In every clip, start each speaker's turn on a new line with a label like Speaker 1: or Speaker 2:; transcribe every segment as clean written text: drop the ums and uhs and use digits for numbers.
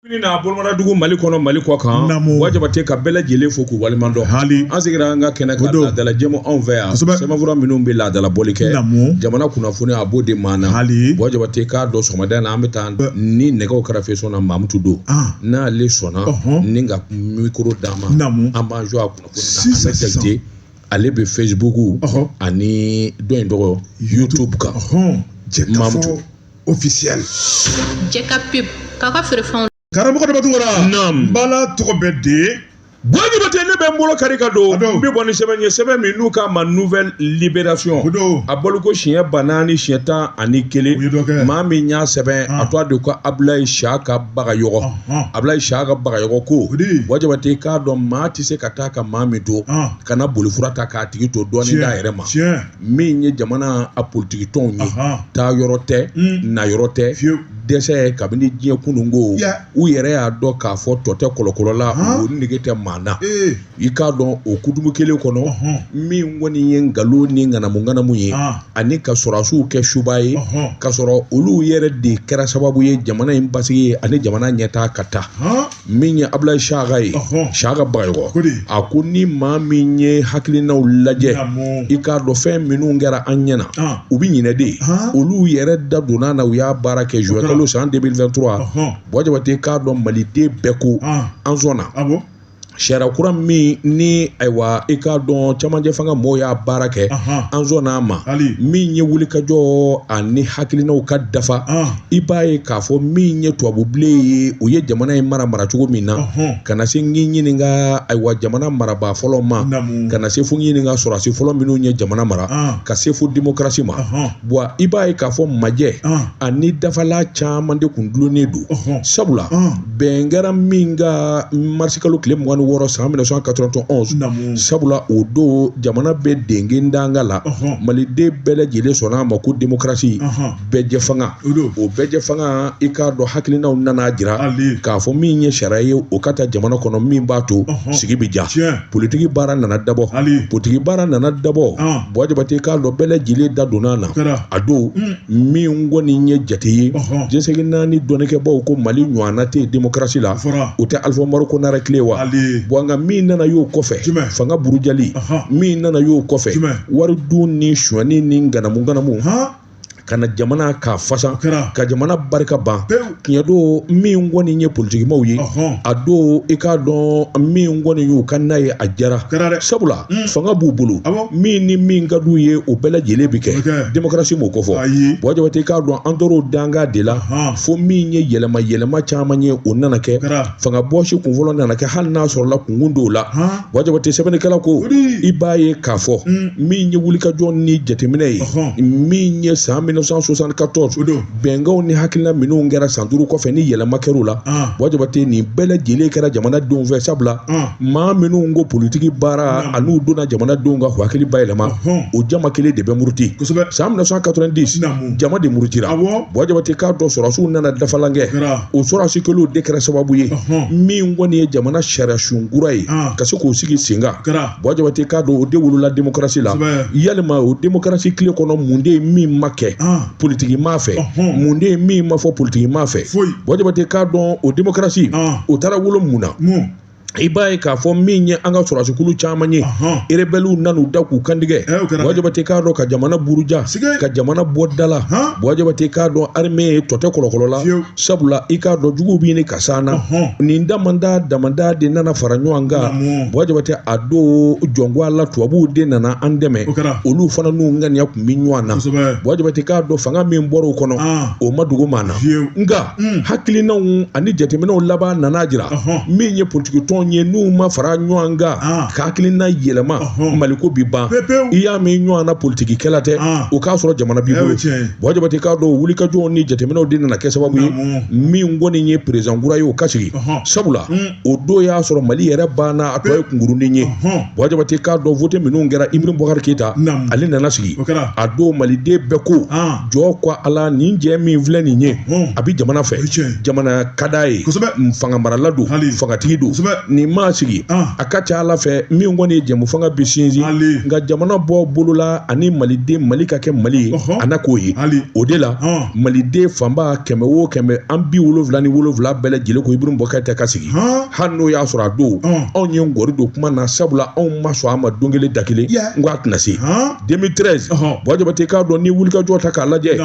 Speaker 1: Ni na bolmara dugu Mali kɔnɔ Mali kɔ kan wajabate ka bɛɛ lajɛlen fo k'u walimadɔn an sigira an ka kɛnɛ ka laadala jɛmu anw fɛ yan sɛbɛnfura minnu bɛ laadala bɔli kɛ jamana kunnafoni a b'o de maana wajabate k'a dɔn sɔgɔmada na an bɛ taa ni nɛgɛw kɛrɛfɛ sɔnna Mamutu do n'ale sɔnna ni ka mikoro d'a ma an b'an jɔ a kunnafoni na Jakite ale bɛ Facebook ani dɔ in tɔgɔ YouTube kan Mamutu
Speaker 2: officiel
Speaker 3: Jeka pub kaka feerefɛnw
Speaker 2: karamɔgɔ de batungara bala tɔgɔ bɛ de
Speaker 1: wajibate ne bɛ n bolo kari ka don n bɛ bɔ ni sɛbɛn ye sɛbɛn min n'u ka ma nouvelle libération a bolo ko siɲɛ 4 ni siɲɛ 11 maa min y'a sɛbɛn a tɔgɔ de ko Abulayi Saka Bagayɔgɔ Abulayi Saka Bagayɔgɔ ko wajibate k'a dɔn maa tɛ se ka taa ka maa min to kana bolifura ta k'a tigi to dɔɔni d'a yɛrɛ ma min ye jamana a politique tɔnw ye taa yɔrɔ tɛ na yɔrɔ tɛ dɛsɛ kabini diɲɛ kunungo u yɛrɛ y'a dɔn k'a fɔ tɔ tɛ kɔlɔkɔlɔ la o nege tɛ maa na i k'a dɔn o kutubu kelen kɔnɔ min kɔni ye nkalon ni ŋanamu ye ani ka sɔrɔdasiw kɛ suba ye ka sɔrɔ olu yɛrɛ de kɛra sababu ye jamana in basigi ye ani jamana ɲɛtaa ka taa min ye Abulayi Saka ye Saka Bagayɔgɔ a ko ni maa min ye hakilinaw lajɛ i k'a dɔn fɛn minnu kɛra an ɲɛna u bɛ ɲinɛ de olu yɛrɛ da donna na u y'a baara kɛ juillet san 2023 wajabate k'a dɔn maliden bɛɛ ko an sɔnna sariya kura min ni ayiwa i k'a dɔn cɛmancɛ fanga mɔgɔw y'a baara kɛ an sɔnna a ma min ye wulikajɔ ani hakilinaw ka dafa i b'a ye k'a fɔ min ye tubabubilen ye u ye jamana in mara cogo min na ka na se ɲininka ayiwa jamana marabaa fɔlɔ ma ka na se fo ɲininka sɔrɔdasi fɔlɔ minnu ye jamana mara ka se fo démocratie ma wa i b'a ye k'a fɔ majɛ ani dafala caman de kun dulonnen don sabula bɛn kɛra min ka marisi kalo tile 26 san 1991 sabula o don jamana bɛ dengen danga la maliden bɛɛ lajɛlen sɔnna a ma ko démocratie bɛɛ fanga o bɛɛ fanga i k'a dɔn hakilinaw nana jira k'a fɔ min ye sariya ye o ka ta jamana kɔnɔ min b'a to sigi bɛ ja politiki baara nana dabɔ politiki baara nana dabɔ wajabate k'a dɔn bɛɛ lajɛlen da donna na a don min kɔni ye jate ye jɛnsɛgi 4 dɔnnikɛbaw ko Mali ɲɔgɔnna tɛ démocratie la o tɛ Alifa Umaru Konare tile wa nka min nana y'o kɔfɛ fanga burujali min nana y'o kɔfɛ wari dun ni suɲɛni ni nganamu ka na jamana ka fasa ka jamana barika ban tiɲɛ don min kɔni ye politikimaw ye a don i k'a dɔn min kɔni y'u ka n'a ye a jara sabula fanga b'u bolo min ni min ka d'u ye o bɛɛ lajɛlen bi kɛ démocratie m'o kɔfɔ wajabate k'a dɔn an tor'o danga de la fo min ye yɛlɛma caman ye o nana kɛ fanga bɔsi kun fɔlɔ nana kɛ hali n'a sɔrɔla kunkun dɔw la wajabate sɛbɛnnikɛla ko i b'a ye k'a fɔ min ye wulikajɔ ni jateminɛ ye min ye san 1974 bɛnkanw ni hakilina minnu kɛra san 5 kɔfɛ ni yɛlɛma kɛr'u la wajabate nin bɛɛ lajɛlen kɛra jamanadenw fɛ sabula maa minnu ko politiki baara an'u donna jamanadenw ka hakili bayɛlɛma o jama kelen de bɛ muruti san 1990 jama de murutira wajabate k'a dɔn sɔrɔdasiw nana dafalan kɛ o sɔrɔdasi kelenw de kɛra sababu ye min kɔni ye jamana sariya sunkura ye ka se k'o sigi sen kan wajabate k'a dɔn o de wolola démocratie la yalima o démocratie tile kɔnɔ mun de ye min ma kɛ politiki ma fɛ mun de ye min ma fɔ politiki ma fɛ wajabate k'a dɔn o démocratie o taara wolo mun na i b'a ye k'a fɔ min ye an ka sɔrɔdasikulu caman ye rebelles nan'u da k'u kantigɛ wajabate k'a dɔn ka jamana buruja ka jamana bɔ da la wajabate k'a dɔn armée ye tɔ tɛ kɔlɔkɔlɔ la sabula i k'a dɔn juguw bɛ ɲini ka s'an na nin damanda de nana fara ɲɔgɔn kan wajabate a don jɔngo la tubabuw de nana an dɛmɛ olu fana n'u ŋaniya tun bɛ ɲɔgɔn na wajabate k'a dɔn fanga min bɔra o kɔnɔ o ma dogo maa na nka hakilinaw ani jateminɛw laban nana jira min ye politiki tɔn ye n'u ma fara ɲɔgɔn kan ka hakilina yɛlɛma maliko bi ban i y'a mɛn ɲɔgɔn na politikikɛla tɛ o k'a sɔrɔ jamana b'i bolo wajabate k'a dɔn wulikajɔw ni jateminɛw de nana kɛ sababu ye min kɔni ye président kura ye o ka sigi sabula o don y'a sɔrɔ Mali yɛrɛ banna a tɔ ye kunkurunin ye wajabate k'a dɔn vote minnu kɛra Ibrahim Boubacar Keita ale nana sigi a don maliden bɛɛ ko jɔ ko Ala nin jɛ min filɛ nin ye a bi jamana fɛ jamana ka d'a ye fanga marala don fangatigi don nin maa sigi a ka ca Ala fɛ min kɔni ye jɛmu fanga bi sinsin nka jamana bɔ bolola ani maliden Mali ka kɛ Mali ye a na k'o ye o de la maliden fanba 100 o 100 an 77 bɛɛ lajɛlen ko Ibrim Boubacar Keïta ka sigi hali n'o y'a sɔrɔ a don anw ye ngɔri don kuma na sabula anw ma sɔn a ma don kelen da kelen n ko a tɛna se 2013 Buwa Jabate k'a dɔn ni wulikajɔ ta k'a lajɛ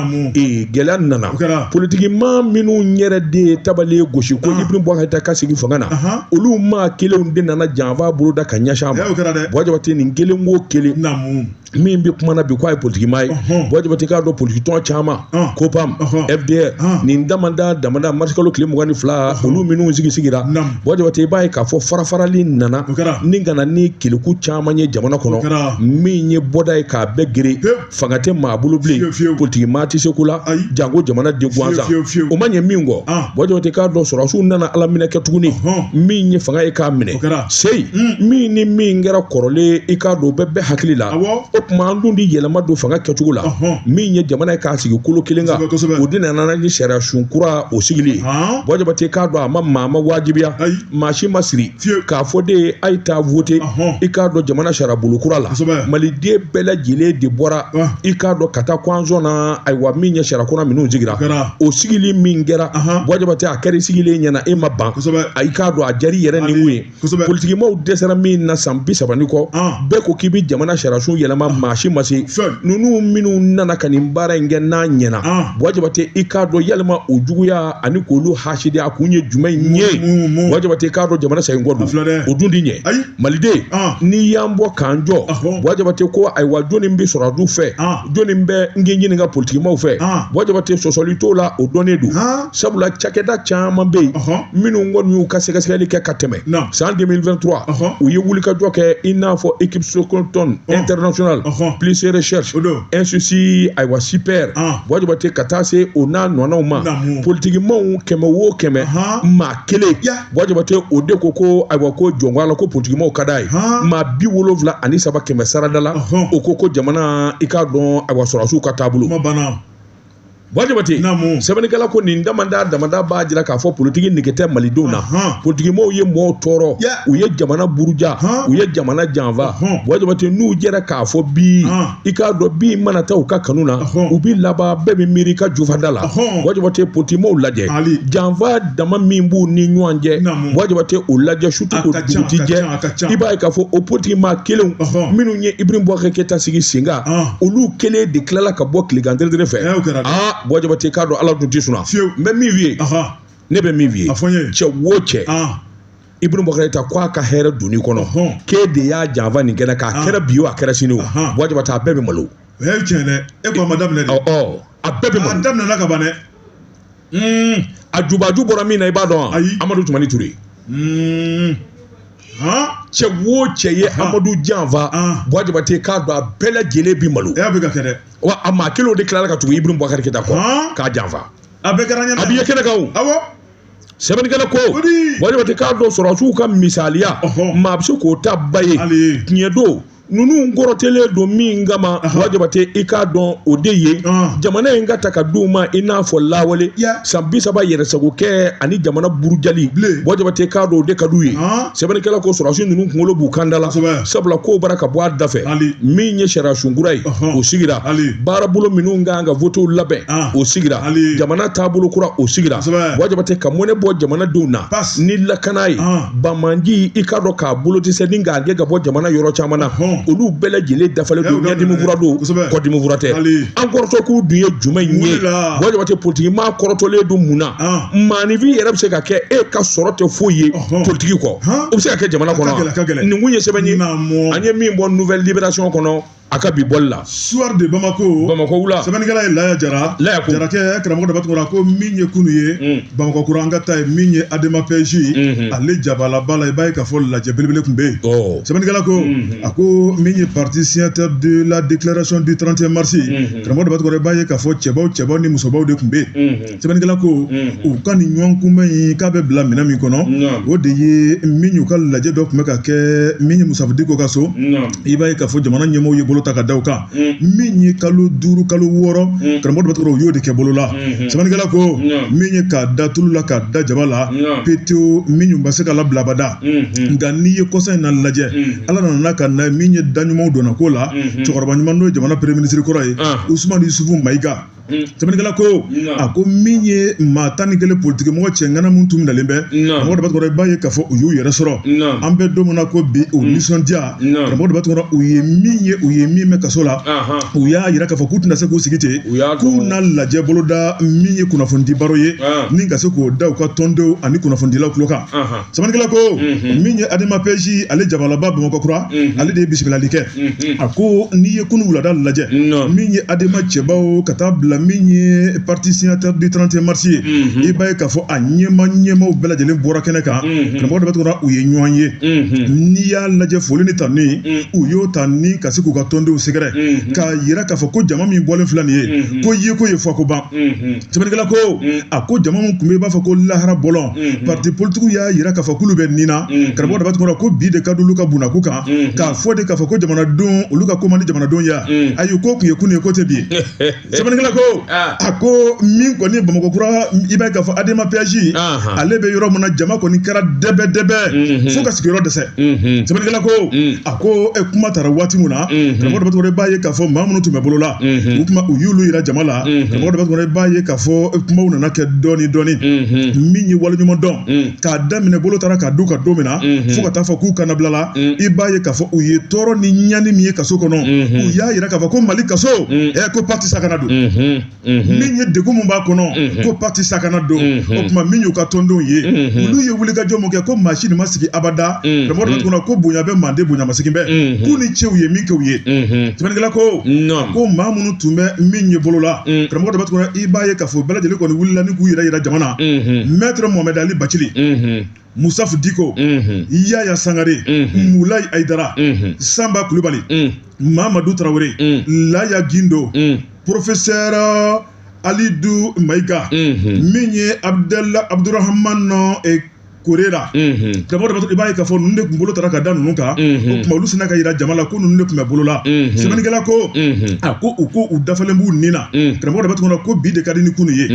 Speaker 1: gɛlɛya nana politiki maa minnu yɛrɛ de tabali gosi ko Ibrim Boubacar Keïta ka sigi fanga na olu maa kelenw de nana janfa bolo da ka ɲɛsin a ma Buwa Jabate nin kelen ko kelen min bi kuma na bi ko a ye politiki maa ye Buwa Jabate k'a dɔn politiki tɔn caman COPAM FDR nin damada marsikalo tile 22 olu minnu sigira Buwa Jabate b'a ye k'a fɔ farafarali nana ni kana ni keleku caman ye jamana kɔnɔ min ye bɔda ye k'a bɛɛ gere fanga tɛ maa bolo bilen politiki maa tɛ se ko la jango jamana den gansan o ma ɲɛ min kɔ Buwa Jabate k'a dɔn sɔrɔsiw nana Ala minɛ kɛ tuguni min ye fanga ye k'a minɛ seyi min ni min kɛra kɔrɔlen i k'a dɔn bɛɛ hakili la o tuma an dun di yɛlɛma don fanga kɛcogo la min ye jamana ye k'a sigi kolo kelen kan o de nana ni sariya sun kura o sigili Buwa Jabate k'a dɔn a ma maa ma wajibiya maa si ma siri k'a fɔ de ye a ye taa vote i k'a dɔn jamana sariya bolo kura la maliden bɛɛ lajɛlen de bɔra i k'a dɔn ka taa kɔnzɔn na ayiwa min ye sariya kura minnu sigira o sigili min kɛra Buwa Jabate a kɛra sigilen ɲɛna e ma ban a i k'a dɔn a jari yɛrɛ ni mun ye politikimaw dɛsɛra min na san 30 kɔ bɛɛ ko k'i bi jamana sariya sun yɛlɛma maa si ma se ninnu minnu nana ka nin baara in kɛ n'a ɲɛna Buwa Jabate i k'a dɔn yalima o juguya ani k'olu hasidi a kun ye jumɛn ye Buwa Jabate k'a dɔn jamana segin kɔ don o dun di ɲɛ maliden n'i y'an bɔ k'an jɔ Buwa Jabate ko ayiwa jɔnni bɛ sɔrɔdasiw fɛ jɔnni bɛ n k'i ɲininka politikimaw fɛ Buwa Jabate sɔsɔli t'o la o dɔnnen don sabula cakɛda caman bɛ yen minnu kɔni y'u ka sɛgɛsɛgɛli kɛ ka tɛmɛ san 2023 u ye wulikajɔ kɛ i n'a fɔ équipe Sokoton international plus recherche institut ayiwa super Buwa Jabate ka taa se o n'a nɔnaw ma politikimaw 100 o 100 maa kelen Buwa Jabate o de ko ayiwa ko jɔnko a la ko politikimaw ka d'a ye maa 73 100 sarada la o ko jamana i k'a dɔn ayiwa sɔrɔsiw ka taabolo Buwa Jabate sɛbɛnnikɛla ko nin damada b'a jira k'a fɔ politiki nege tɛ malidenw na politikimaw ye mɔɔw tɔɔrɔ u ye jamana buruja u ye jamana janfa Buwa Jabate n'u jɛra k'a fɔ bi i k'a dɔn bi mana taa u ka kanu na u bi laban bɛɛ bɛ miiri ka jufada la Buwa Jabate politikimaw lajɛ janfa dama min b'u ni ɲɔgɔn cɛ Buwa Jabate o lajɛ surtout o duguti jɛ i b'a ye k'a fɔ o politikimaa kelenw minnu ye Ibrim Boubacar Keïta sigi sen kan olu kelen de tilala ka bɔ tilegan tere fɛ Buwa Jabate k'a dɔn Ala tun tɛ sɔnna n bɛ min f'i ye ne bɛ min f'i ye cɛ o cɛ Ibrim Boubacar Keïta k'a ka hɛrɛ donni kɔnɔ k'e de y'a janfa nin kɛnɛ k'a kɛra bi o a kɛra sini o Buwa Jabate a bɛɛ bɛ malo
Speaker 2: o ye tiɲɛ dɛ e ko a ma daminɛ de
Speaker 1: a bɛɛ bɛ malo
Speaker 2: a daminɛna ka ban dɛ
Speaker 1: a jubaju bɔra min na i b'a dɔn wa Amadu Tumani Ture cɛ o cɛ ye Amadu janfa Buwa Jabate k'a dɔn a bɛɛ lajɛlen bi malo
Speaker 2: bɛ ka kɛ dɛ
Speaker 1: wa a maa kelen o de tilala ka tugu Ibrim Boubacar Keïta kɔ k'a janfa
Speaker 2: a bɛɛ kɛra ɲɛna
Speaker 1: a bɛ ye kɛnɛ kan o sɛbɛnnikɛla ko Buwa Jabate k'a dɔn sɔrɔsiw ka misaliya maa bɛ se k'o ta ba ye tiɲɛ don ninnu kɔrɔtɛlen don min kama Buwa Jabate i k'a dɔn o de ye jamana in ka ta ka d'u ma i n'a fɔ lawale san 30 yɛrɛsagokɛ ani jamana burujali Buwa Jabate k'a dɔn o de ka d'u ye sɛbɛnnikɛla ko sɔrɔsi ninnu kunkolo b'u kan da la sabula ko bara ka bɔ a da fɛ min ye sariya sunkura ye o sigira baarabolo minnu kan ka votew labɛn o sigira jamana taabolo kura o sigira Buwa Jabate ka mɔnɛ bɔ jamanadenw na ni lakana ye bamanji i k'a dɔn k'a bolo tɛ se ni k'a gɛn ka bɔ jamana yɔrɔ caman na olu bɛɛ lajɛlen dafalen don ɲɛdimi fura don kɔdimi fura tɛ an kɔrɔtɔ k'u dun ye jumɛn ye Buwa Jabate politikimaa kɔrɔtɔlen don mun na maanifin yɛrɛ bɛ se ka kɛ e ka sɔrɔ tɛ foyi ye politiki kɔ o bɛ se ka kɛ jamana kɔnɔ nin kun ye sɛbɛn ye an ye min bɔ nouvelle libération kɔnɔ a ka bi bɔli la
Speaker 2: soir de Bamako
Speaker 1: wula
Speaker 2: sɛbɛnnikɛla ye Laya Jara Jarakɛ karamɔgɔ dɔ b'a tɔgɔ la ko min ye kunu ye Bamakɔ kura an ka taa ye min ye Adema PJ ale jabalaba la i b'a ye k'a fɔ lajɛ belebele tun bɛ yen sɛbɛnnikɛla ko a ko min ye parti signataire de la déclaration du 31 mars karamɔgɔ dɔ b'a tɔgɔ la i b'a ye k'a fɔ cɛbaw ni musobaw de tun bɛ yen sɛbɛnnikɛla ko u ka nin ɲɔgɔn kunbɛn in k'a bɛ bila minɛn min kɔnɔ o de ye min y'u ka lajɛ dɔ tun bɛ ka kɛ min ye Musafu Diko ka so i b'a ye k'a fɔ jamana ɲɛmɔgɔw ye bolo ta ka da o kan min ye kalo 5 kalo 6 karamɔgɔ dɔ b'a y'o de kɛ bolo la sɛbɛnnikɛla ko min ye k'a da tulu la k'a da jaba la PTO min ba se ka labila abada nka n'i ye kɔsa in na lajɛ ala nana ka na min ye da ɲumanw donna ko la cɛkɔrɔba ɲuman n'o ye jamana premier ministre kɔrɔ ye Usumani Yusufu Mayiga sɛbɛnnikɛla ko a ko min ye maa 11 politique mɔgɔ cɛ ŋana mun tun minɛlen bɛ karamɔgɔ dɔ b'a tɔgɔ i b'a ye k'a fɔ u y'u yɛrɛ sɔrɔ an bɛ don min na ko bi u nisɔndiya karamɔgɔ dɔ b'a tɔgɔ u ye min mɛn kaso la u y'a yira k'a fɔ k'u tɛna se k'u sigi ten k'u na lajɛ boloda min ye kunnafoni baro ye ni ka se k'o da u ka tɔndenw ani kunnafonidilaw tulo kan sɛbɛnnikɛla ko min ye Adama PJ ale jabalaba Bamakɔkura ale de ye bisimilali kɛ a ko n'i ye kunu wulada lajɛ min ye Adama cɛbaw ka taa bila min ye parti signataire du 31 mars ye i b'a ye k'a fɔ a ɲɛmaw bɛɛ lajɛlen bɔra kɛnɛ kan karamɔgɔ dɔ b'a tɔgɔ u ye ɲɔgɔn ye n'i y'a lajɛ foli ni tanni u y'o ta ni ka se k'u ka tɔndenw sɛgɛrɛ k'a yira k'a fɔ ko jama min bɔlen filɛ nin ye ko ye ko ye fɔ ko ban sɛbɛnnikɛla ko a ko jama min tun bɛ i b'a fɔ ko lahara bɔlɔn parti politique y'a yira k'a fɔ k'olu bɛ nin na karamɔgɔ dɔ b'a tɔgɔ ko bi de ka d'olu ka bunako kan k'a fɔ de k'a fɔ ko jamanadenw olu ka ko man di jamanadenw ye ayi ko tun ye kunun ye ko tɛ bi ye sɛbɛnnikɛla ko a ko min kɔni Bamakɔkura i b'a ye k'a fɔ Adama PJ ale bɛ yɔrɔ min na jama kɔni kɛra dɛbɛ fo ka sigiyɔrɔ dɛsɛ sɛbɛnnikɛla ko a ko kuma taara waati min na karamɔgɔ dɔ b'a tɔgɔ i b'a ye k'a fɔ maa minnu tun bɛ bolo la u y'olu yira jama la karamɔgɔ dɔ b'a tɔgɔ i b'a ye k'a fɔ kumaw nana kɛ dɔɔni min ye waleɲuman dɔn k'a daminɛ bolo taara k'a du ka don min na fo ka taa fɔ k'u kana bila la i b'a ye k'a fɔ u ye tɔɔrɔ ni ɲani min ye kaso kɔnɔ u y'a yira k'a fɔ ko Mali kaso ko parti sakana don min ye degun mun b'a kɔnɔ ko parti sakana don o tuma min y'u ka tɔndenw ye olu ye wulikajɔ mun kɛ ko maa si nin ma sigi abada karamɔgɔ dɔ b'a tɔgɔ ko bonya bɛ mande bonya ma segin bɛ k'u ni cɛw ye min kɛ u ye sɛbɛnnikɛla ko maa minnu tun bɛ min ye bolo la karamɔgɔ dɔ b'a tɔgɔ i b'a ye k'a fɔ bɛɛ lajɛlen kɔni wulila ni k'u yɛrɛ yira jamana maître Mohamed Ali Bacili Musafu Diko Yaya Sangare Moulaye Aïdara Samba Kulibali Mamadou Traoré Laya Guindo professeur Alidou Maïga min ye Abdourahmane Korera karamɔgɔ dɔ b'a tɔgɔ i b'a ye k'a fɔ ninnu de tun bolo taara ka da ninnu kan o tuma olu sina ka yira jama la ko ninnu de tun bɛ bolo la sɛbɛnnikɛla ko a ko u dafalen b'u nin na karamɔgɔ dɔ b'a tɔgɔ ko bi de ka di ni kunu ye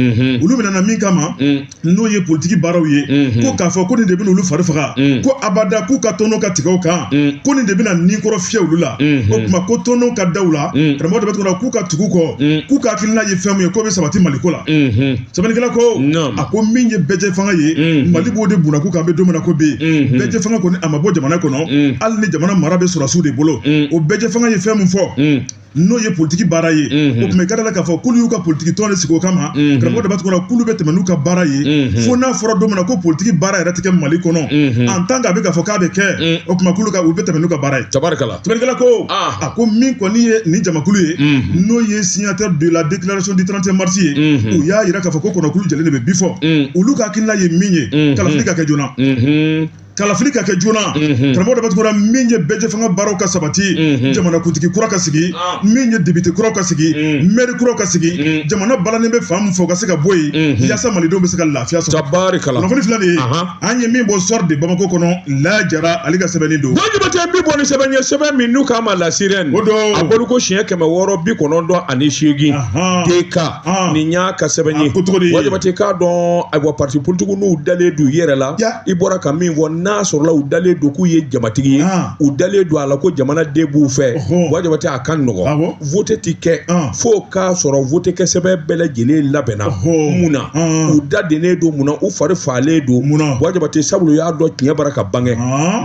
Speaker 2: olu minɛna min kama n'o ye politiki baaraw ye ko k'a fɔ ko nin de bɛna olu fari faga ko abada k'u ka tɔnɔ ka tigɛ o kan ko nin de bɛna ninkɔrɔ fiyɛ olu la o tuma ko tɔnɔ ka da u la karamɔgɔ dɔ b'a tɔgɔ k'u ka tugu kɔ k'u ka hakilina ye fɛn min ye k'o bɛ sabati Maliko la sɛbɛnnikɛla ko a ko min ye bɛɛ fanga ye Mali b'o de bunna k'u kan bɛ don min na ko bi bɛɛ fanga kɔni a ma bɔ jamana kɔnɔ hali ni jamana mara bɛ sɔrɔsiw de bolo o bɛɛ fanga ye fɛn min fɔ n'o ye politiki baara ye o tuma i ka da la k'a fɔ k'olu y'u ka politiki tɔn de sigi o kama karamɔgɔ dɔ b'a tɔgɔ k'olu bɛ tɛmɛ n'u ka baara ye fo n'a fɔra don min na ko politiki baara yɛrɛ tɛ kɛ Mali kɔnɔ en tant que a bɛ k'a fɔ k'a bɛ kɛ o tuma k'olu u bɛ tɛmɛ n'u ka baara ye sɛbɛnnikɛla ko a ko min kɔni ye nin jamakulu ye n'o ye signataire de la déclaration du 31 mars ye u y'a yira k'a fɔ ko kɔnɔkulu jɛlen de bɛ bi fɔ olu ka hakilina ye min ye kalafili ka kɛ joona kalafili ka kɛ joona karamɔgɔ dɔ b'a tɔgɔ min ye bɛɛ fanga baaraw ka sabati jamanakuntigi kura ka sigi min ye député kuraw ka sigi maire kuraw ka sigi jamana balannen bɛ fan min fɛ o ka se ka bɔ yen yaasa malidenw bɛ se ka lafiya sɔrɔ kunnafoni filɛ nin ye an ye min bɔ sɔri de Bamako kɔnɔ Lajara ale ka sɛbɛnni don
Speaker 1: Jabate bi bɔ ni sɛbɛn ye sɛbɛn min n'u k'a ma la sirène a bolo ko siɲɛ 698 DK nin y'a ka sɛbɛn ye Jabate k'a dɔn ayiwa parti politique n'u dalen don u yɛrɛ la i bɔra ka min fɔ n'a sɔrɔla u dalen don k'u ye jamatigi ye u dalen don a la ko jamana den b'u fɛ Jabate a ka nɔgɔ vote ti kɛ fo k'a sɔrɔ vote kɛ sɛbɛn bɛɛ lajɛlen labɛnna mun na u da dennen don mun na u fari fagalen don Jabate sabula u y'a dɔn tiɲɛ bara ka bange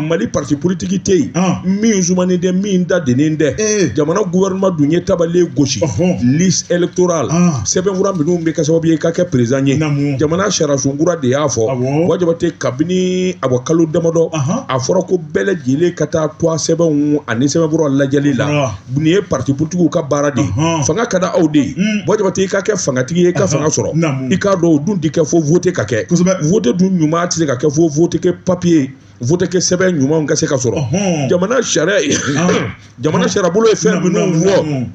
Speaker 1: Mali parti politique tɛ yen min zumanen tɛ min da dennen tɛ jamana gouvernement dun ye tabalen gosi liste électorale sɛbɛnfura minnu bɛ kɛ sababu ye k'a kɛ président ye jamana sariyasun kura de y'a fɔ Jabate kabini a bɔ kalo damadɔ a fɔra ko bɛɛ lajɛlen ka taa to a sɛbɛnw ani sɛbɛnfuraw lajɛli la nin ye parti politique ka baara de fanga ka da aw de ye Jabate i ka kɛ fangatigi ye i ka fanga sɔrɔ i k'a dɔn o dun tɛ kɛ fo vote ka kɛ vote dun ɲuman tɛ se ka kɛ fo vote kɛ papier vote kɛ sɛbɛn ɲumanw ka se ka sɔrɔ jamana sariya jamana sariyabolo ye fɛn minnu fɔ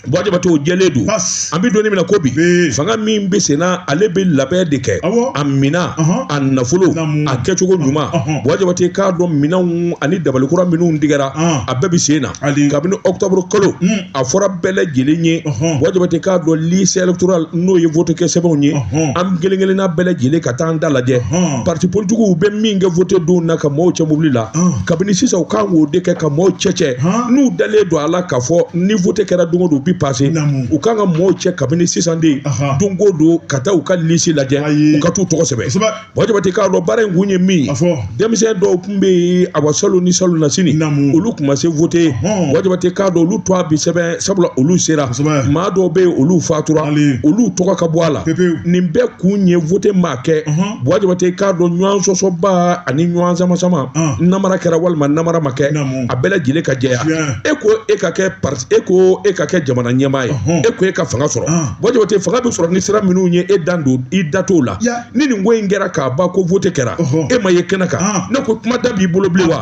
Speaker 1: Boaja bato jele du ambi doni mina kobi fanga min be sena ale be labɛ de kɛ amina a nafolo a kɛcogo ɲuman boaja bate ka dɔn minanw ani dabalikura minnu digɛra a bɛɛ bi sena kabini octobre kalo a fɔra bɛɛ lajɛlen ye boaja bate ka dɔn lycée électoral n'o ye vote kɛ sɛbɛnw ye an kelenkelenna bɛɛ lajɛlen ka taa an da lajɛ parti politiques bɛ min kɛ vote don na ka maaw cɛ mobili la kabini sisan u kan k'o de kɛ ka maaw cɛcɛ n'u dalen don a la k'a fɔ ni vote kɛra don o don bi passé u kan ka maaw cɛ kabini sisan de don o don ka taa u ka liste lajɛ u ka t'u tɔgɔ sɛbɛn boaja bate k'a dɔn baara in kun ye min ye denmisɛn dɔw tun bɛ Awa Salo ni Salo Nasini olu tun ma se vote boaja bate k'a dɔn olu tɔ bi sɛbɛn sabula olu sera maa dɔw bɛ yen olu fatura olu tɔgɔ ka bɔ a la nin bɛɛ kun ye vote maa kɛ boaja bate k'a dɔn ɲɔgɔn sɔsɔba ani ɲɔgɔn sama namara kɛra walima namara ma kɛ a bɛɛ lajɛlen ka jɛya e ko e ka kɛ parti e ko e ka kɛ jamana ɲɛmaa ye e ko e ka fanga sɔrɔ boaja bate fanga bɛ sɔrɔ ni sira minnu ye e dan don i da t'o la ni nin ko in kɛra k'a ban ko vote kɛra e ma ye kɛnɛ kan ne ko kuma da b'i bolo bilen wa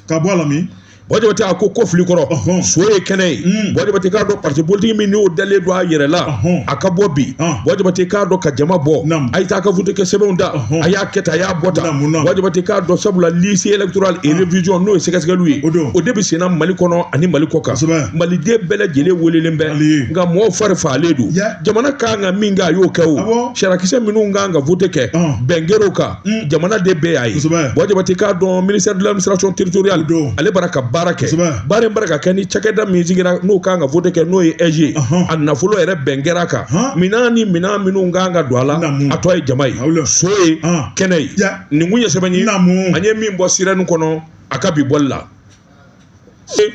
Speaker 2: ka bɔ a la min
Speaker 1: boaja bate a ko fili kɔrɔ so ye kɛnɛ ye boaja bate k'a dɔn parti politique min n'o dalen don a yɛrɛ la a ka bɔ bi boaja bate k'a dɔn ka jama bɔ a ye taa ka vote kɛ sɛbɛnw da a y'a kɛ tan a y'a bɔ tan boaja bate k'a dɔn sabula lycée électoral et révision n'o ye sɛgɛsɛgɛliw ye o de bɛ senna Mali kɔnɔ ani Mali kɔ kan maliden bɛɛ lajɛlen welelen bɛ nka mɔgɔw fari fagalen don jamana kan ka min kɛ a y'o kɛ o sarakisɛ minnu kan ka vote kɛ bɛn kɛr'o kan jamana de bɛɛ y'a ye boaja bate k'a dɔn ministère de l'administration territoriale ale bara ka baara kɛ baara in bara ka kɛ ni cakɛda min sigira n'o kan ka vote kɛ n'o ye EG a nafolo yɛrɛ bɛn kɛra kan minɛn minnu kan ka don a la a tɔ ye jama ye so ye kɛnɛ ye nin kun ye sɛbɛn ye an ye min bɔ sirɛni kɔnɔ a ka bi bɔli la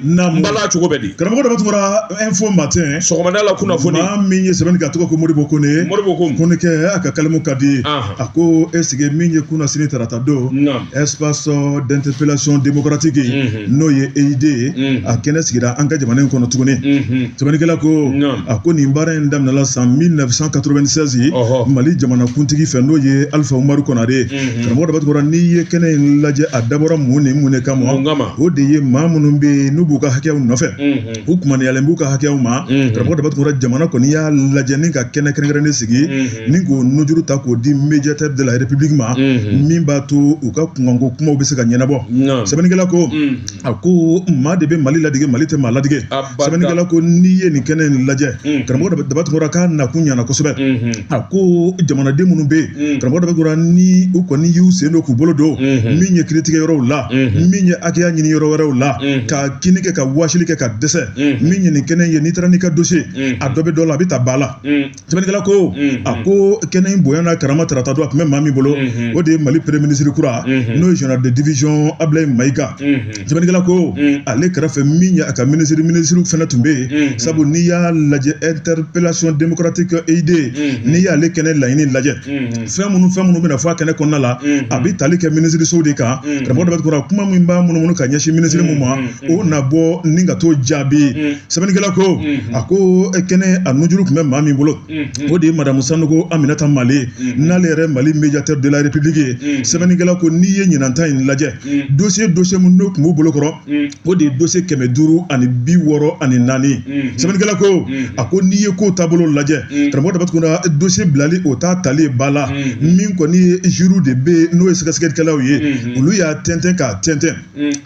Speaker 1: Mbala cogo bɛ di
Speaker 2: karamɔgɔ dɔ bɛ tugura info matin
Speaker 1: sɔgɔmada la kunnafoni
Speaker 2: maa min ye sɛbɛnni ka tɔgɔ ko Modibo Kone Kone kɛ a ka kalimu ka di a ko est-ce que min ye kunna sini tarata don espace d'interpellation démocratique n'o ye EID a kɛnɛ sigira an ka jamana in kɔnɔ tuguni sɛbɛnnikɛla ko a ko nin baara in daminɛla san 1996 Mali jamana kuntigi fɛ n'o ye Alpha Umaru Konare karamɔgɔ dɔ bɛ tugura n'i ye kɛnɛ in lajɛ a dabɔra mun ni mun de kama o de ye maa minnu bɛ n'u b'u ka hakɛw nɔfɛ u kumaniyalen b'u ka hakɛw ma karamɔgɔ dɔ bɛ tugura jamana kɔni y'a lajɛ ni ka kɛnɛ kɛrɛnkɛrɛnnen sigi ni k'o nujuru ta k'o di médiateur de la république ma min b'a to u ka kunkanko kumaw bɛ se ka ɲɛnabɔ sɛbɛnnikɛla ko a ko maa de bɛ Mali ladige Mali tɛ maa ladige sɛbɛnnikɛla ko n'i ye nin kɛnɛ in lajɛ karamɔgɔ dɔ bɛ tugura k'a nakun ɲana kosɛbɛ a ko jamanaden minnu bɛ yen karamɔgɔ dɔ bɛ tugura ni u kɔni y'u sen don k'u bolo don min ye kiiritigɛ yɔrɔw la min ye hakɛya ɲini yɔrɔ wɛrɛw la ka kini kɛ ka wasili kɛ ka dɛsɛ min ye nin kɛnɛ ye n'i taara n'i ka dossier a dɔ bɛ dɔ la a bɛ ta ba la sɛbɛnnikɛla ko a ko kɛnɛ in bonya na karama tarata don a tun bɛ maa min bolo o de ye Mali premier ministre kura n'o ye général de division Ablaye Maïga sɛbɛnnikɛla ko ale kɛrɛfɛ min ye a ka ministre fana tun bɛ yen sabu n'i y'a lajɛ interpellation démocratique EID n'i y'ale kɛnɛ laɲini lajɛ fɛn minnu bɛna fɔ a kɛnɛ kɔnɔna la a bɛ tali kɛ ministre sow de kan karamɔgɔ dɔ bɛ tugura kuma min b'a munumunu ka ɲɛsin ministre mun ma o na bɔ ni ka t'o jaabi sɛbɛnnikɛla ko a ko kɛnɛ a nujuru tun bɛ maa min bolo o de ye Madame Sanogo Aminata Male n'ale yɛrɛ Mali médiateur de la république ye sɛbɛnnikɛla ko n'i ye ɲinan ta in lajɛ dossier mun n'o tun b'u bolo kɔrɔ o de ye dossier 564 sɛbɛnnikɛla ko a ko n'i ye ko taabolo lajɛ karamɔgɔ dɔ bɛ tugura dossier bilali o t'a tali ba la min kɔni ye jury de bɛ n'o ye sɛgɛsɛgɛlikɛlaw ye olu y'a tɛntɛn k'a tɛntɛn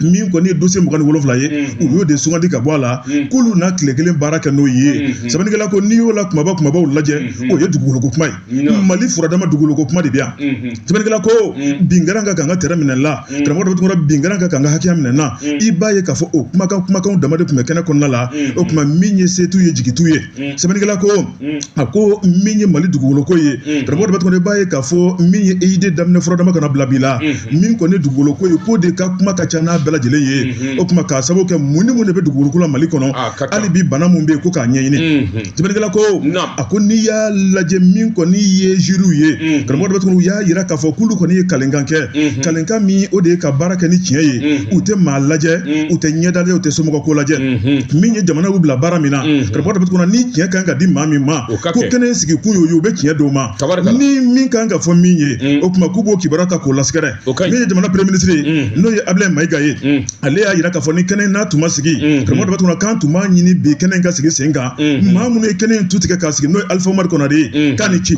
Speaker 2: min kɔni ye dossier 27 ye u y'o de sugandi ka bɔ a la k'olu na tile kelen baara kɛ n'o ye sɛbɛnnikɛla ko n'i y'o la kumabaw lajɛ o ye dugukolo kuma ye Mali furadama dugukolo kuma de bɛ yan sɛbɛnnikɛla ko bingaran ka kan ka tɛrɛ minɛ la karamɔgɔ dɔ bɛ tugura bingaran ka kan ka hakɛya minɛ na i b'a ye k'a fɔ o kumakanw dama de tun bɛ kɛnɛ kɔnɔna la o tuma min ye setu ye jigitu ye sɛbɛnnikɛla ko a ko min ye Mali dugukolo ko ye karamɔgɔ dɔ bɛ tugura i b'a ye k'a fɔ min ye EID daminɛ furadama kana bila bi la min kɔni dugukolo ko ye k'o de ka kuma ka ca n'a bɛɛ lajɛlen ye o tuma k'a sababu kɛ mun ni mun de bɛ dugukolo la Mali kɔnɔ hali bi bana mun bɛ yen ko k'a ɲɛɲini sɛbɛnnikɛla ko a ko n'i y'a lajɛ min kɔni ye jury ye karamɔgɔ dɔ bɛ tugura u y'a yira k'a fɔ k'olu kɔni ye kalenkan kɛ kalenkan min o de ye ka baara kɛ ni tiɲɛ ye u tɛ maa lajɛ u tɛ ɲɛdalen u tɛ somɔgɔ ko lajɛ min ye jamana y'u bila baara min na karamɔgɔ dɔ bɛ tugura ni tiɲɛ kan ka di maa min ma ko kɛnɛ sigi kun y'o ye u bɛ tiɲɛ d'o ma ni min kan ka fɔ min ye o tuma k'u b'o kibaruya ta k'o lasɛgɛrɛ min ye jamana premier ministre n'o ye Ablaye Maïga ye ale y'a yira k'a fɔ ni kɛnɛ kɛnɛ n'a tun ma sigi karamɔgɔ dɔ b'a kan tun b'a ɲini bi kɛnɛ in ka sigi sen kan maa minnu ye kɛnɛ in tu tigɛ ka sigi n'o ye Alifa Umaru Konare ye k'a ni ce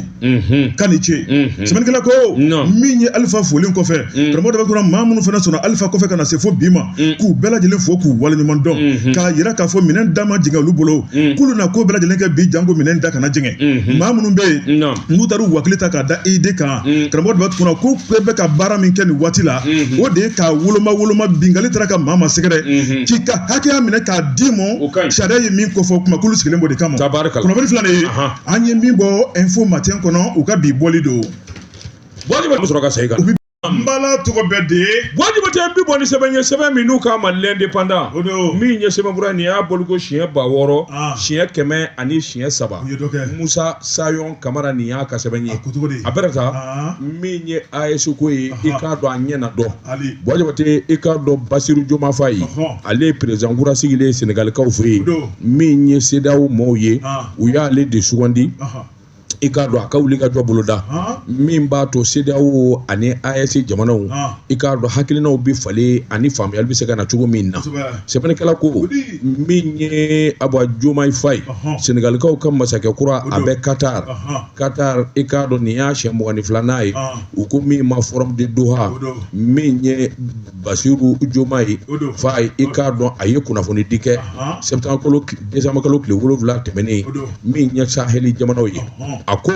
Speaker 2: sɛbɛnnikɛla ko min ye Alifa folen kɔfɛ karamɔgɔ dɔ b'a maa minnu fana sɔnna Alifa kɔfɛ ka na se fo bi ma k'u bɛɛ lajɛlen fo k'u waleɲuman dɔn k'a yira k'a fɔ minɛn da ma jigin olu bolo k'olu na ko bɛɛ lajɛlen kɛ bi janko minɛn da kana jɛngɛ maa minnu bɛ yen n'u taara u wakili ta k'a da ID kan karamɔgɔ dɔ b'a kunna ko bɛɛ ka baara min kɛ nin waati la o de ye k'a woloma bingali taara ka maa ma sɛgɛrɛ k'i ka hakɛya minɛ k'a d'i ma sariya ye min kofɔ kuma k'olu sigilen b'o de kama kunnafoni filanan ye an ye min bɔ info matin kɔnɔ u ka bi bɔli don
Speaker 1: bɔli bɛ sɔrɔ ka segin kan
Speaker 2: Mbala tɔgɔ bɛ de
Speaker 1: wajibi tɛ bi bɔ ni sɛbɛn ye sɛbɛn min n'u k'a ma l'indépendant min ye sɛbɛnfura nin y'a bɔli ko siɲɛ 600 siɲɛ 100 ani siɲɛ 3 Musa Sayon Kamara nin y'a ka sɛbɛn ye a bɛrɛ ta min ye AES ko ye i k'a dɔn a ɲɛna dɔn wajibi tɛ i k'a dɔn Basiru Jomafa ye ale ye président kura sigilen Sénégalikaw fɛ yen min ye CEDEAO mɔɔw ye u y'ale de sugandi i k'a dɔn a ka wuli ka jɔ boloda min b'a to CEDEAO ani AES jamanaw i k'a dɔn hakilinaw bɛ falen ani faamuyali bɛ se ka na cogo min na sɛbɛnnikɛla ko min ye Aba Diomaye Faye Sénégalikaw ka masakɛ kura a bɛ Qatar i k'a dɔn nin y'a siɲɛ 22nan ye u ko min ma forum de Doha min ye Basiru Diomaye Faye i k'a dɔn a ye kunnafoni di kɛ décembre kalo tile 7 tɛmɛnen min ye Saheli jamanaw ye a ko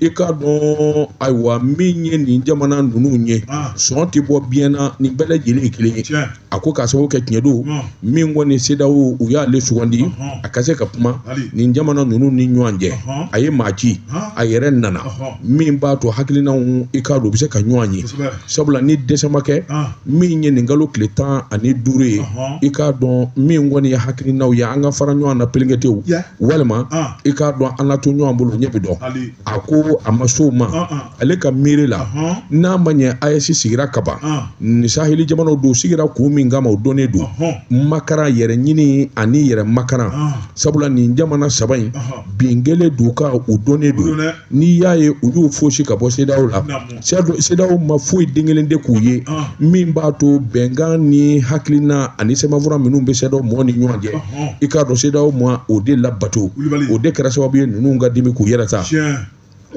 Speaker 1: i k'a dɔn ayiwa min ye nin jamana ninnu ye sɔn tɛ bɔ biɲɛ na nin bɛɛ lajɛlen ye kelen ye a ko k'a sababu kɛ tiɲɛ don min kɔni CEDEAO u y'ale sugandi a ka se ka kuma nin jamana ninnu ni ɲɔgɔn cɛ a ye maa ci a yɛrɛ nana min b'a to hakilinaw i k'a dɔn u bɛ se ka ɲɔgɔn ye sabula ni décembre kɛ min ye nin kalo tile 15 ye i k'a dɔn min kɔni ye hakilinaw ye an ka fara ɲɔgɔn na pelenketew walima i k'a dɔn an ka to ɲɔgɔn bolo ɲɛ bɛ dɔn a ko a ma s'o ma ale ka miiri la n'a ma ɲɛ AES sigira ka ban ni Saheli jamanaw don sigira kun min kama o dɔnnen don makaran yɛrɛ ɲini ani yɛrɛ makaran sabula nin jamana saba in bin kelen don ka u dɔnnen don n'i y'a ye u y'u fosi ka bɔ CEDEAO la CEDEAO ma foyi den kelen de k'u ye min b'a to bɛnkan ni hakilina ani sɛbɛnfura minnu bɛ CEDEAO mɔgɔ ni ɲɔgɔn cɛ i k'a dɔn CEDEAO ma o de labato o de kɛra sababu ye ninnu ka dimi k'u yɛrɛ ta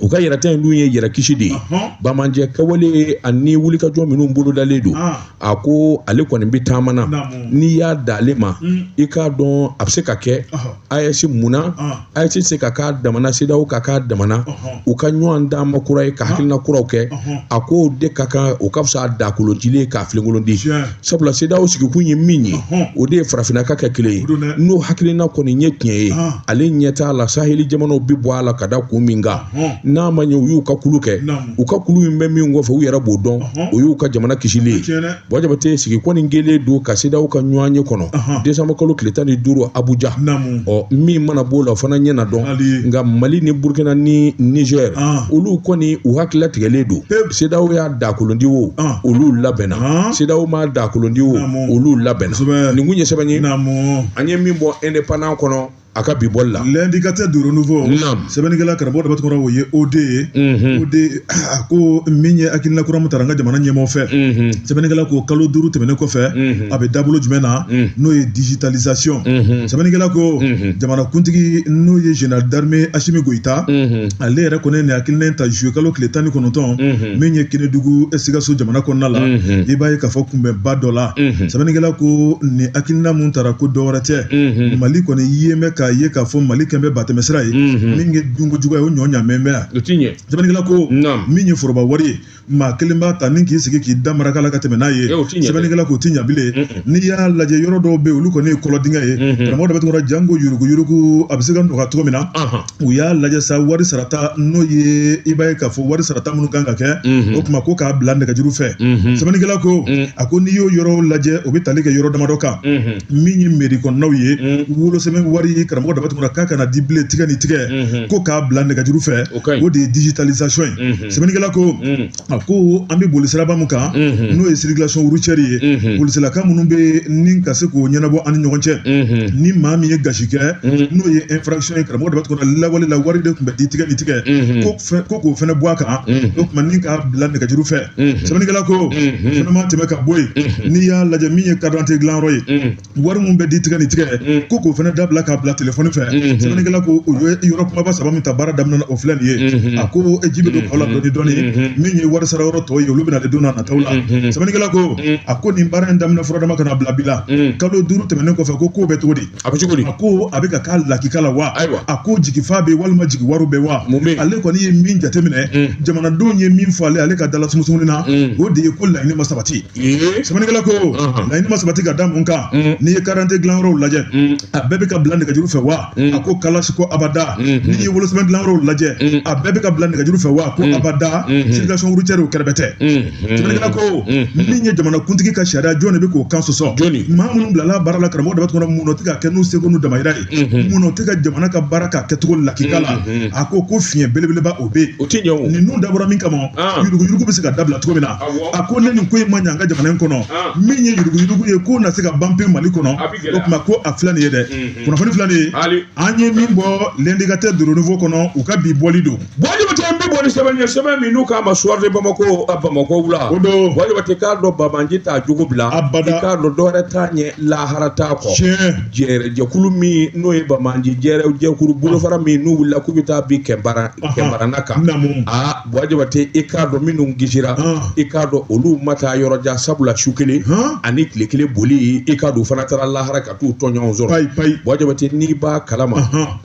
Speaker 1: u ka yɛrɛta in dun ye yɛrɛ kisi de ye bamanjɛ kɛwale ani wulikajɔ minnu bolodalen don a ko ale kɔni bɛ taama na n'i y'a da ale ma i k'a dɔn a bɛ se ka kɛ AES munna AES tɛ se ka k'a damana CEDEAO ka k'a damana u ka ɲɔgɔn d'a ma kura ye ka hakilina kuraw kɛ a ko de ka kan o ka fisa dakoloncilen k'a filenkolon di sabula CEDEAO sigikun ye min ye o de ye farafinnaka kɛ kelen ye n'o hakilina kɔni ye tiɲɛ ye ale ɲɛ t'a la Saheli jamanaw bɛ bɔ a la ka da kun min kan n'a ma ɲɛ u y'u ka kulu kɛ u ka kulu in bɛ min kɔfɛ u yɛrɛ b'o dɔn o y'u ka jamana kisili ye Bɔjabate sigi kɔni kelen don ka CEDEAO ka ɲɔgɔn ye kɔnɔ décembre kalo tile 15 Abuja min mana b'o la o fana ɲɛna dɔn nka Mali ni Burkina ni Niger olu kɔni u hakilila tigɛlen don CEDEAO y'a dakolondi o olu labɛnna CEDEAO ma dakolondi o olu labɛnna nin kun ye sɛbɛn ye an ye min bɔ indépendant kɔnɔ a ka bi bɔli la
Speaker 2: l'indicateur de renouveau sɛbɛnnikɛla karamɔgɔ dɔ b'a tɔgɔ o ye OD ye OD a ko min ye hakilina kura min taara an ka jamana ɲɛmaaw fɛ sɛbɛnnikɛla ko kalo 5 tɛmɛnen kɔfɛ a bɛ dabolo jumɛn na n'o ye digitalisation sɛbɛnnikɛla ko jamanakuntigi n'o ye général d'armée Assimi Goïta ale yɛrɛ kɔni nin hakilina ta juillet kalo tile 19 min ye Kénédougou Sikaso jamana kɔnɔna la i b'a ye k'a fɔ kunbɛnba dɔ la sɛbɛnnikɛla ko nin hakilina mun taara ko dɔwɛrɛ tɛ Mali kɔni yemɛ ka ye k'a fɔ Mali kɛmɛ batɛmɛsira ye min ye dunkojugu ye o ɲɔ ɲamɛmɛ yan sɛbɛnnikɛla ko min ye foroba wari ye maa kelen b'a ta ni k'i sigi k'i da maraka la ka tɛmɛ n'a ye sɛbɛnnikɛla k'o ti ɲa bilen n'i y'a lajɛ yɔrɔ dɔw bɛ olu kɔni ye kɔlɔdingɛ ye karamɔgɔ dɔ bɛ tɔgɔ jango yurugu a bɛ se ka nɔgɔya cogo min na u y'a lajɛ sa wari sarata n'o ye i b'a ye k'a fɔ wari sarata minnu kan ka kɛ o tuma ko k'a bila nɛgɛjuru fɛ sɛbɛnnikɛla ko a ko n'i y'o yɔrɔ lajɛ o bɛ tali kɛ yɔrɔ damadɔ kan min ye mairie kɔnɔnaw ye wolosɛbɛn wari karamɔgɔ daba tugura k'a kana di bilen tigɛ ni tigɛ ko k'a bila nɛgɛjuru fɛ o de ye digitalisation ye sɛbɛnnikɛla ko a ko an bɛ boli siraba mun kan n'o ye circulation routière ye polisilaka minnu bɛ ni ka se k'o ɲɛnabɔ an ni ɲɔgɔn cɛ ni maa min ye gasi kɛ n'o ye infraction ye karamɔgɔ daba tugura lawale la wari de tun bɛ di tigɛ ni tigɛ ko k'o fɛnɛ bɔ a kan o tuma ni k'a bila nɛgɛjuru fɛ sɛbɛnnikɛla ko fɛnɛ ma tɛmɛ ka bɔ yen n'i y'a lajɛ min ye carte d'identité dilanyɔrɔ ye wari mun bɛ di tigɛ ni tigɛ ko k'o fɛnɛ dabila k'a bila telefɔni fɛ sɛbɛnnikɛla ko o ye yɔrɔ kumaba saba min ta baara daminɛ o filɛ nin ye a ko ji bɛ don kɔ la dɔɔni min ye wari sara yɔrɔ tɔ ye olu bɛna de don n'a nataw la sɛbɛnnikɛla ko a ko nin baara in daminɛ furadama kana bila bi la kalo 5 tɛmɛnen kɔfɛ ko bɛ cogo di a ko a bɛ ka k'a lakika la wa a ko jigifa bɛ walima jigi wari bɛ wa ale kɔni ye min jateminɛ jamanadenw ye min fɔ ale ka dala sumusumu na o de ye ko laɲini ma sabati sɛbɛnnikɛla ko laɲini ma sabati ka da mun kan n'i ye carte d'identité dilanyɔrɔw lajɛ a bɛɛ bɛ ka bila nɛgɛjuru fɛ wa a ko kalasi ko abada n'i ye wolosɛbɛn dilanyɔrɔw lajɛ a bɛɛ bɛ ka bila nɛgɛjuru fɛ wa ko abada circulation routière o kɛrɛfɛ tɛ sɛbɛnnikɛla ko min ye jamana kuntigi ka sariya jɔn de bɛ k'o kan sɔsɔ maa minnu bilala baara la karamɔgɔ daba tugura mun tɛ ka kɛ n'u seko n'u damayira ye mun tɛ ka jamana ka baara ka kɛcogo lakika la a ko fiɲɛ belebeleba o bɛ yen nin nun dabɔra min kama yuruguyurugu bɛ se ka dabila cogo min na a ko ne nin ko in ma ɲɛ an ka jamana in kɔnɔ min ye yuruguyurugu ye k'o na se ka ban pewu Mali kɔnɔ o tuma ko a filɛ nin ye dɛ kunnafoni filɛ nin ye an ye min bɔ l'indicateur de renouveau kɔnɔ u ka bi bɔli don
Speaker 1: Wajibate an bɛ bɔ ni sɛbɛn ye sɛbɛn min n'u k'a ma soir de Bamako a Bamako la
Speaker 2: o don
Speaker 1: Wajibate k'a dɔn Babanji t'a jogo bila
Speaker 2: abada
Speaker 1: i k'a dɔn dɔwɛrɛ t'a ɲɛ lahara t'a kɔ jɛkulu min n'o ye Babanji jɛkulu bolofara min n'u wulila k'u bɛ taa bi kɛnbarana kan Wajibate i k'a dɔn minnu gisira i k'a dɔn olu ma taa yɔrɔ jan sabula su kelen ani tile kelen boli i k'a dɔn fana taara lahara ka t'u tɔɲɔgɔn sɔrɔ Wajibate n'i b'a kalama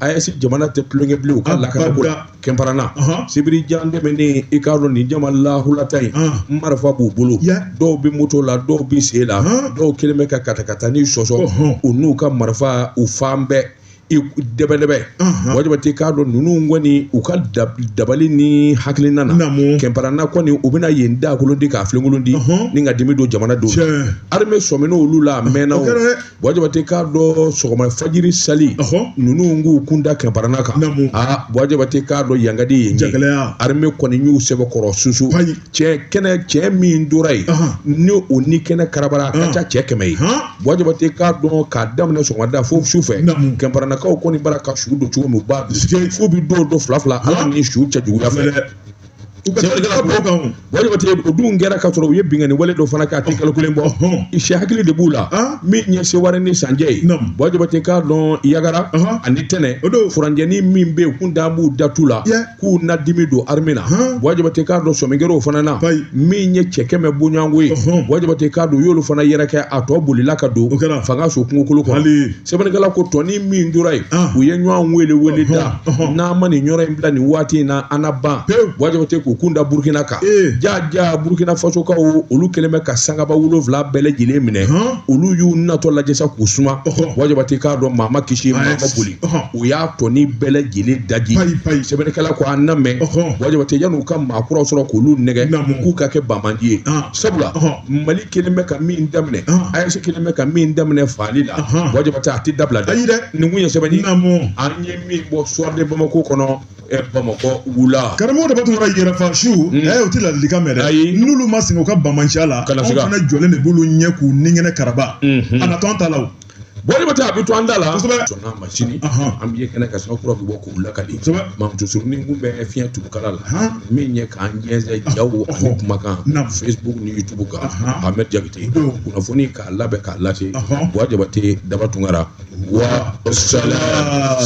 Speaker 1: AES jamana tɛ tulonkɛ bilen u ka lakana ko la kɛnbarana sibiri jan dɛmɛnen i k'a dɔn nin jama lahulata in marifa b'u bolo dɔw bɛ moto la dɔw bɛ sen la dɔw kelen bɛ ka katakata ni sɔsɔ u n'u ka marifa u fan bɛɛ dɛbɛdɛbɛ Wajibate k'a dɔn ninnu kɔni u ka dabali ni hakilina na kɛnbarana kɔni u bɛna yen dakolon di k'a filenkolon di ni ka dimi don jamana don armée sɔminna olu la a mɛnna o Wajibate k'a dɔn sɔgɔma fajiri sali ninnu k'u kunda kɛnbarana kan Wajibate k'a dɔn yankadi yen armée kɔni y'u sɛbɛkɔrɔ susu cɛ min dora yen ni o ni kɛnɛ karabara a ka ca cɛ 100 ye Wajibate k'a dɔn k'a daminɛ sɔgɔmada fo sufɛ kɛnbarana kaw kɔni bara ka su don cogo min u b'a fo bi dɔw fila ala ni su cɛ juguya fɛ Wajibate o dun kɛra ka sɔrɔ u ye bingani wale dɔ fana k'a tɛ kalo kelen bɔ i sɛ hakili de b'u la min ɲɛ sewari ni sanjɛ ye Wajibate k'a dɔn yagara ani tɛnɛ furanjɛni min bɛ yen kun da b'u datu la k'u na dimi don armée na Wajibate k'a dɔn sɔmikɛrɛw fana na min ye cɛ 100 boɲango ye Wajibate k'a dɔn u y'olu fana yɛrɛ kɛ a tɔ bolila ka don fanga so kungokolo kɔnɔ sɛbɛnnikɛla ko tɔni min dora yen u ye ɲɔgɔn wele da n'a ma nin yɔrɔ in bila nin waati in na an na ban Wajibate ko kunda Burkina kan ja Burkina Faso kaw olu kelen bɛ ka sangaba 7 bɛɛ lajɛlen minɛ olu y'u natɔ lajɛ sa k'u suma Wajibate k'a dɔn maa ma kisi maa ma boli u y'a tɔni bɛɛ lajɛlen daji sɛbɛnnikɛla ko an lamɛn Wajibate yan'u ka maakuraw sɔrɔ k'olu nɛgɛ k'u ka kɛ Bamanji ye sabula Mali kelen bɛ ka min daminɛ AES kelen bɛ ka min daminɛ faali la Wajibate a tɛ dabila dɛ nin kun ye sɛbɛnni an ye min bɔ soir de Bamako kɔnɔ Bamako wula
Speaker 2: karamɔgɔ daba tugura yɛrɛfa su o tɛ ladilikan mɛn dɛ n'olu ma sigi u ka Bamanjiya la anw fana jɔlen de b'olu ɲɛ k'u ninkɛnɛ karaba a na tɔn ta la o
Speaker 1: Wajibate a bɛ to an da la sɔnna ma sini an bɛ kɛnɛ ka sɔrɔ kura bɛ bɔ k'u lakali mamuso surunin kun bɛ fiɲɛ tubukala la min ye k'an ɲɛsɛ jaw ani kumakan Facebook ni YouTube kan Ahmed Jabate kunnafoni k'a labɛn k'a lase Wajibate daba tungara wa salam.